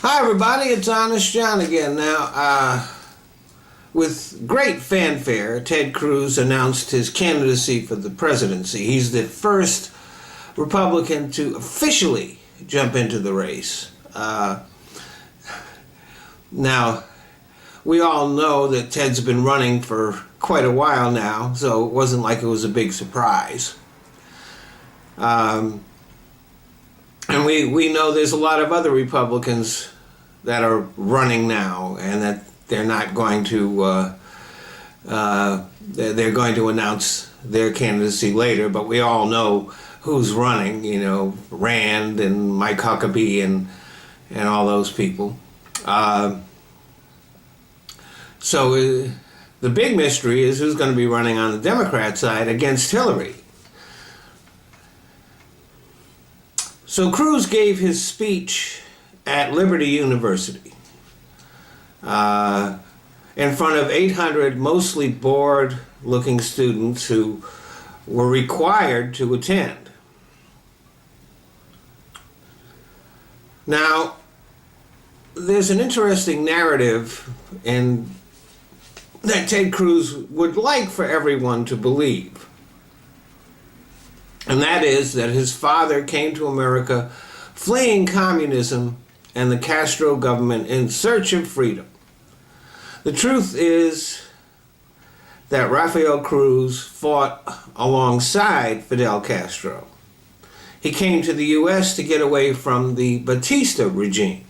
Hi everybody, it's Honest John again. Now, with great fanfare, Ted Cruz announced his candidacy for the presidency. He's the first Republican to officially jump into the race. Now, we all know that Ted's been running for quite a while now, so it wasn't like it was a big surprise. And we know there's a lot of other Republicans that are running now, and that they're not going to, they're going to announce their candidacy later, but we all know who's running, you know, Rand and Mike Huckabee and all those people. So the big mystery is who's going to be running on the Democrat side against Hillary. So Cruz gave his speech at Liberty University in front of 800 mostly bored-looking students who were required to attend. Now, there's an interesting narrative that Ted Cruz would like for everyone to believe. And that is that his father came to America fleeing communism and the Castro government in search of freedom. The truth is that Rafael Cruz fought alongside Fidel Castro. He came to the U.S. to get away from the Batista regime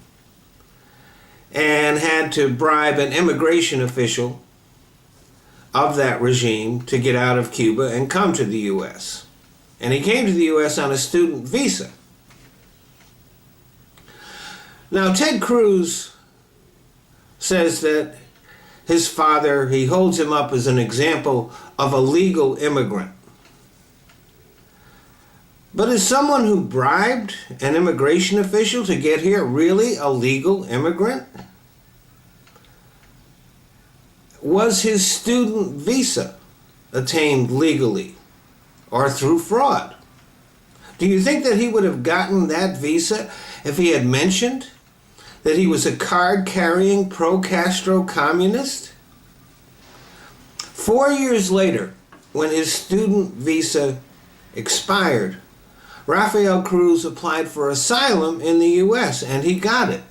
and had to bribe an immigration official of that regime to get out of Cuba and come to the U.S. And he came to the U.S. on a student visa. Now, Ted Cruz says that his father, he holds him up as an example of a legal immigrant. But is someone who bribed an immigration official to get here really a legal immigrant? Was his student visa attained legally or through fraud? Do you think that he would have gotten that visa if he had mentioned that he was a card-carrying pro-Castro communist? 4 years later, when his student visa expired, Rafael Cruz applied for asylum in the U.S. and he got it.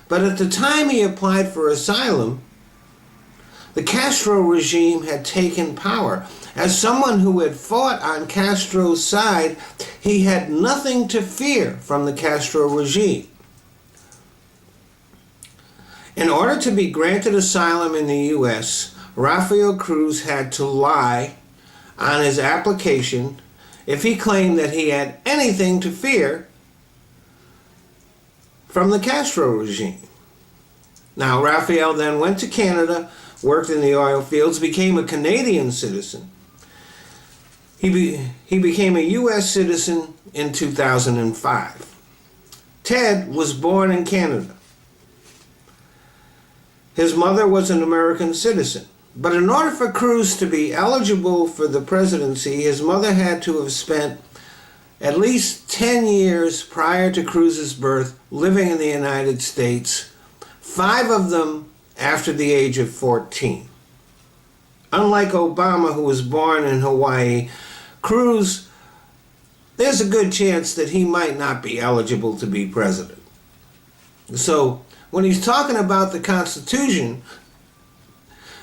But at the time he applied for asylum, the Castro regime had taken power. As someone who had fought on Castro's side, he had nothing to fear from the Castro regime. In order to be granted asylum in the U.S., Rafael Cruz had to lie on his application if he claimed that he had anything to fear from the Castro regime. Now, Rafael then went to Canada, worked in the oil fields, became a Canadian citizen. He became a U.S. citizen in 2005. Ted was born in Canada. His mother was an American citizen. But in order for Cruz to be eligible for the presidency, his mother had to have spent at least 10 years prior to Cruz's birth living in the United States, 5 of them after the age of 14. Unlike Obama, who was born in Hawaii, Cruz, there's a good chance that he might not be eligible to be president. So when he's talking about the Constitution,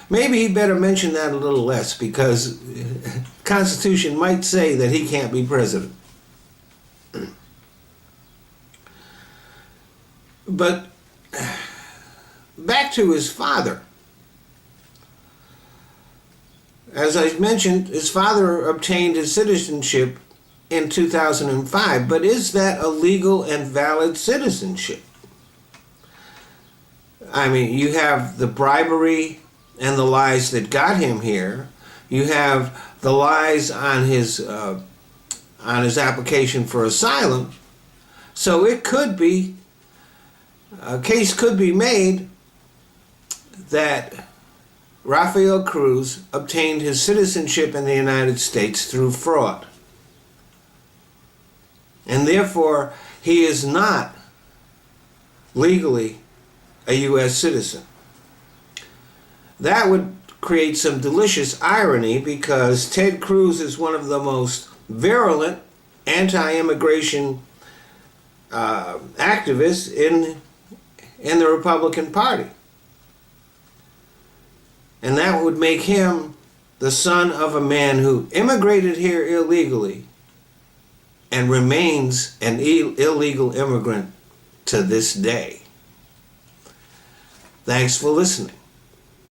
maybe he better mention that a little less, because the Constitution might say that he can't be president. But back to his father. As I mentioned, his father obtained his citizenship in 2005, but is that a legal and valid citizenship? I mean, you have the bribery and the lies that got him here. You have the lies on his application for asylum. So it could be, a case could be made that Rafael Cruz obtained his citizenship in the United States through fraud. And therefore, he is not legally a U.S. citizen. That would create some delicious irony because Ted Cruz is one of the most virulent anti-immigration activists in the Republican Party. And that would make him the son of a man who immigrated here illegally and remains an illegal immigrant to this day. Thanks for listening.